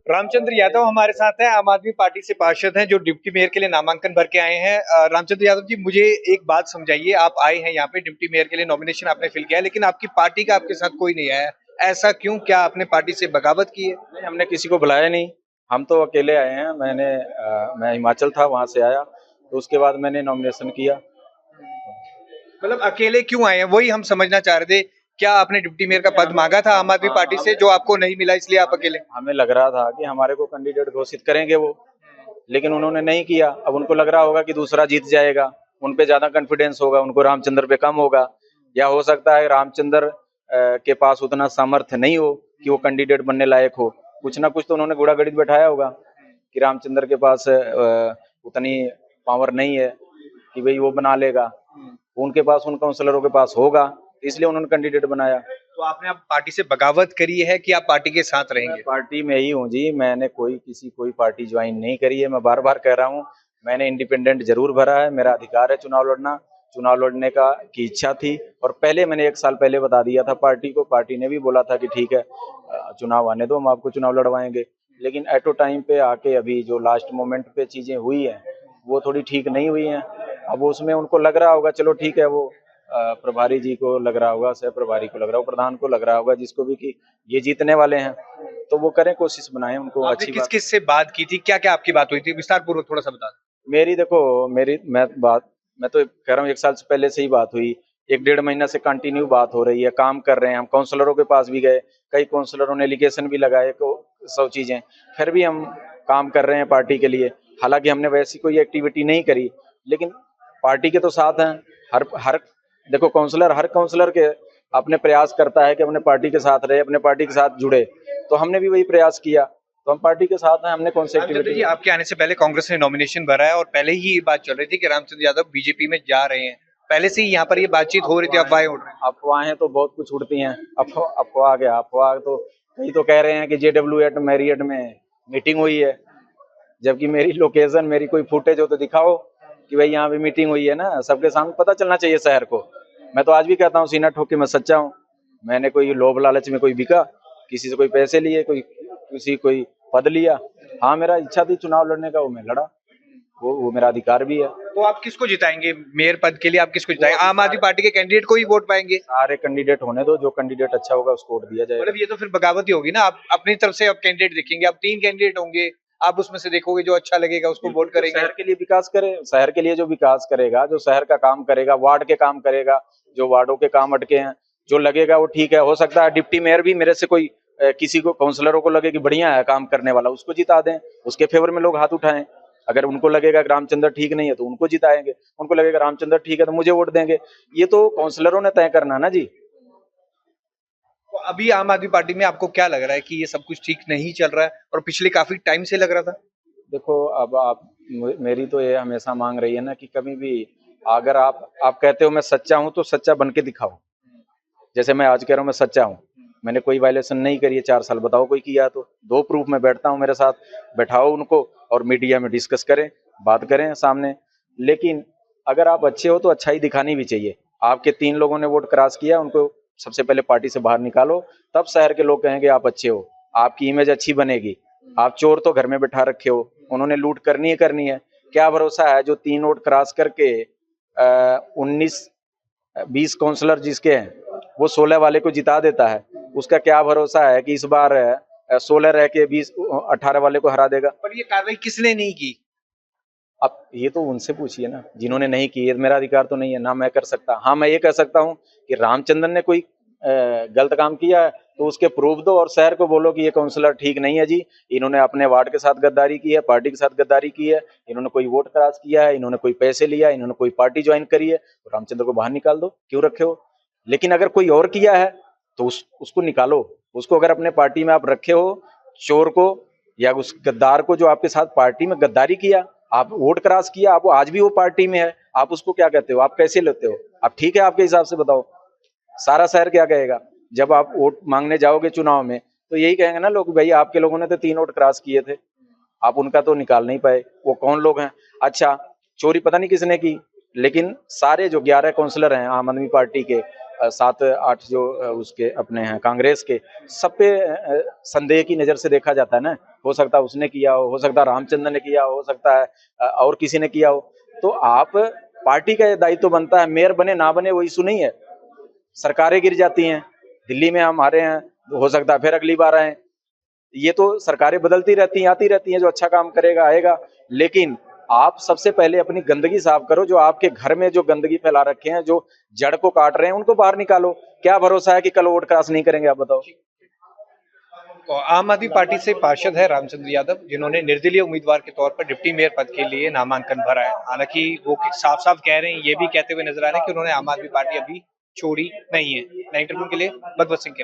रामचंद्र यादव हमारे साथ हैं, आम आदमी पार्टी से पार्षद हैं जो डिप्टी मेयर के लिए नामांकन भर के आए हैं। रामचंद्र यादव जी, मुझे एक बात समझाइए, आप आए हैं यहाँ पे डिप्टी मेयर के लिए, नॉमिनेशन आपने फिल किया है, लेकिन आपकी पार्टी का आपके साथ कोई नहीं आया, ऐसा क्यों? क्या आपने पार्टी से बगावत की है? नहीं, हमने किसी को बुलाया नहीं। हम तो अकेले आए हैं। मैं हिमाचल था, वहां से आया, तो उसके बाद मैंने नॉमिनेशन किया। मतलब अकेले क्यों आए हैं, वही हम समझना चाह रहे थे। क्या आपने डिप्टी मेयर का पद मांगा था आम आदमी पार्टी से, जो आपको नहीं मिला, इसलिए आप अकेले? हमें लग रहा था कि हमारे को कैंडिडेट घोषित करेंगे वो, लेकिन उन्होंने नहीं किया। अब उनको लग रहा होगा कि दूसरा जीत जाएगा, उन पे ज्यादा कॉन्फिडेंस होगा, उनको रामचंद्र पे कम होगा। या हो सकता है रामचंद्र के पास उतना सामर्थ्य नहीं हो कि वो कैंडिडेट बनने लायक हो। कुछ ना कुछ तो उन्होंने घोड़ा गणित बैठाया होगा कि रामचंद्र के पास उतनी पावर नहीं है कि भाई वो बना लेगा। उनके पास, उन काउंसलरों के पास होगा, इसलिए उन्होंने कैंडिडेट बनाया। तो आपने आप पार्टी से बगावत करी है कि आप पार्टी के साथ मैं रहेंगे? पार्टी में ही हूँ जी। मैंने कोई पार्टी ज्वाइन नहीं करी है। मैं बार बार कह रहा हूँ, मैंने इंडिपेंडेंट जरूर भरा है, मेरा अधिकार है चुनाव लड़ना। चुनाव लड़ने का की इच्छा थी, और पहले मैंने 1 साल पहले बता दिया था पार्टी को। पार्टी ने भी बोला था कि ठीक है, चुनाव आने दो, हम आपको चुनाव लड़वाएंगे। लेकिन एटो टाइम पे आके अभी जो लास्ट मोमेंट पे चीजें हुई हैं, वो थोड़ी ठीक नहीं हुई हैं। अब उसमें उनको लग रहा होगा, चलो ठीक है, वो प्रभारी जी को लग रहा होगा, सह प्रभारी को लग रहा होगा, प्रधान को लग रहा होगा, जिसको भी, कि ये जीतने वाले हैं, तो वो करें, कोशिश बनाएं, उनको आपने अच्छी किस बात। किस से बात की थी, क्या क्या आपकी बात हुई थी, विस्तार पूर्वक थोड़ा सा बता दें। मेरी देखो, मेरी मैं तो कह रहा हूँ, 1 साल से पहले से ही बात हुई। 1 डेढ़ महीना से कंटिन्यू बात हो रही है, काम कर रहे हैं हम। काउंसलरों के पास भी गए, कई काउंसलरों ने एलिगेशन भी लगाए को 100 चीजें, फिर भी हम काम कर रहे हैं पार्टी के लिए। हालांकि हमने वैसी कोई एक्टिविटी नहीं करी, लेकिन पार्टी के तो साथ हैं। हर हर देखो, हर काउंसलर के अपने प्रयास करता है कि अपने पार्टी के साथ रहे, अपने पार्टी के साथ जुड़े। तो हमने भी वही प्रयास किया, तो हम पार्टी के साथ हैं। हमने कौन सी रामचंद्र एक्टिविटी। जी, आपके आने से पहले कांग्रेस ने नॉमिनेशन भरा है और पहले ही ये बात चल रही थी कि रामचंद्र यादव बीजेपी में जा रहे हैं। पहले से ही यहाँ पर ये बातचीत हो रही थी, अफवाहें उड़ रही थी। अफवाहें तो बहुत कुछ उड़ती हैं। अफवाह तो कई तो कह रहे हैं कि JW मैरियट में मीटिंग हुई है, जबकि मेरी लोकेशन, मेरी कोई फुटेज हो तो दिखाओ कि भाई यहाँ पे मीटिंग हुई है ना। सबके सामने पता चलना चाहिए शहर को। मैं तो आज भी कहता हूँ, सीना ठोक के मैं सच्चा हूँ। मैंने कोई लोभ लालच में कोई बिका, किसी से कोई पैसे लिए, कोई पद लिया? हाँ, मेरा इच्छा थी चुनाव लड़ने का, वो मैं लड़ा। वो मेरा अधिकार भी है। तो आप किसको जिताएंगे मेयर पद के लिए? आप किसको जिताएंगे? आम आदमी पार्टी के कैंडिडेट को ही वोट पाएंगे? सारे कैंडिडेट होने दो, जो कैंडिडेट अच्छा होगा उसको वोट दिया जाएगा। मतलब ये तो फिर बगावत ही होगी ना। आप अपनी तरफ से अब कैंडिडेट देखेंगे, अब 3 कैंडिडेट होंगे, आप उसमें से देखोगे जो अच्छा लगेगा उसको वोट करेंगे। शहर के लिए विकास करे, शहर के लिए जो विकास करेगा, जो शहर का काम करेगा, वार्ड के काम करेगा, जो वार्डों के काम अटके हैं, जो लगेगा वो ठीक है। हो सकता है डिप्टी मेयर भी मेरे से कोई किसी को, काउंसलरों को लगे कि बढ़िया है काम करने वाला, उसको जिता दें, उसके फेवर में लोग हाथ उठाएं। अगर उनको लगेगा कि रामचंद्र ठीक नहीं है तो उनको जिताएंगे, उनको लगेगा रामचंद्र ठीक है तो मुझे वोट देंगे। ये तो काउंसलरों ने तय करना ना जी। तो अभी आम आदमी पार्टी में आपको क्या लग रहा है कि ये सब कुछ ठीक नहीं चल रहा है, और पिछले काफी टाइम से लग रहा था? देखो, अब आप, मेरी तो ये हमेशा मांग रही है ना कि कभी भी अगर आप कहते हो मैं सच्चा हूं, तो सच्चा बन के दिखाओ। जैसे मैं आज कह रहा हूँ मैं सच्चा हूँ, मैंने कोई वायलेशन नहीं करी है 4 साल। बताओ कोई किया तो दो प्रूफ। मैं बैठता हूँ, मेरे साथ बैठाओ उनको, और मीडिया में डिस्कस करें, बात करें सामने। लेकिन अगर आप अच्छे हो तो अच्छाई दिखानी भी चाहिए। आपके 3 लोगों ने वोट क्रॉस किया, उनको सबसे पहले पार्टी से बाहर निकालो, तब शहर के लोग कहेंगे आप अच्छे हो, आपकी इमेज अच्छी बनेगी। आप चोर तो घर में बैठा रखे हो, उन्होंने लूट करनी है करनी है। क्या भरोसा है जो 3 वोट क्रॉस करके 19-20 काउंसलर जिसके हैं, वो 16 वाले को जिता देता है, उसका क्या भरोसा है कि इस बार 16 रह के 18 वाले को हरा देगा? पर ये कार्रवाई किसने नहीं की? अब ये तो उनसे पूछिए ना, जिन्होंने नहीं की। मेरा अधिकार तो नहीं है ना, मैं कर सकता। हाँ, मैं ये कह सकता हूँ कि रामचंद्रन ने कोई गलत काम किया है तो उसके प्रूफ दो, और शहर को बोलो कि ये काउंसलर ठीक नहीं है जी, इन्होंने अपने वार्ड के साथ गद्दारी की है, पार्टी के साथ गद्दारी की है, इन्होंने कोई वोट क्रॉस किया है, इन्होंने कोई पैसे लिया, इन्होंने कोई पार्टी ज्वाइन करी है, तो रामचंद्र को बाहर निकाल दो, क्यों रखे हो? लेकिन अगर कोई और किया है तो उसको निकालो। उसको अगर अपने पार्टी में आप रखे हो, चोर को या उस गद्दार को जो आपके साथ पार्टी में गद्दारी किया, आप वोट क्रॉस किया, आप आज भी वो पार्टी में है, आप उसको क्या कहते हो? आप कैसे लेते हो? आप ठीक है आपके हिसाब से बताओ? सारा शहर क्या कहेगा जब आप वोट मांगने जाओगे चुनाव में? तो यही कहेंगे ना लोग, भाई आपके लोगों ने तो 3 वोट क्रॉस किए थे, आप उनका तो निकाल नहीं पाए। वो कौन लोग हैं? अच्छा, चोरी पता नहीं किसने की, लेकिन सारे जो 11 काउंसलर हैं आम आदमी पार्टी के, 7 8 जो उसके अपने हैं कांग्रेस के, सब पे संदेह की नजर से देखा जाता है ना। हो सकता है उसने किया हो सकता है रामचंद्र ने किया हो सकता है और किसी ने किया हो। तो आप पार्टी का ये दायित्व बनता है, मेयर बने ना बने वो इशू नहीं है। सरकारें गिर जाती हैं, दिल्ली में हम हारे हैं, हो सकता है फिर अगली बार आए। ये तो सरकारें बदलती रहती हैं, आती रहती हैं, जो अच्छा काम करेगा आएगा। लेकिन आप सबसे पहले अपनी गंदगी साफ करो, जो आपके घर में जो गंदगी फैला रखे हैं, जो जड़ को काट रहे हैं, उनको बाहर निकालो। क्या भरोसा है कि कल वोट क्रॉस नहीं करेंगे, आप बताओ। और आम आदमी पार्टी से पार्षद है रामचंद्र यादव, जिन्होंने निर्दलीय उम्मीदवार के तौर पर डिप्टी मेयर पद के लिए नामांकन भरा है। हालांकि वो साफ साफ कह रहे हैं, ये भी कहते हुए नजर आ रहे हैं कि उन्होंने आम आदमी पार्टी अभी छोड़ी नहीं है। 9 के लिए भगवत सिंह के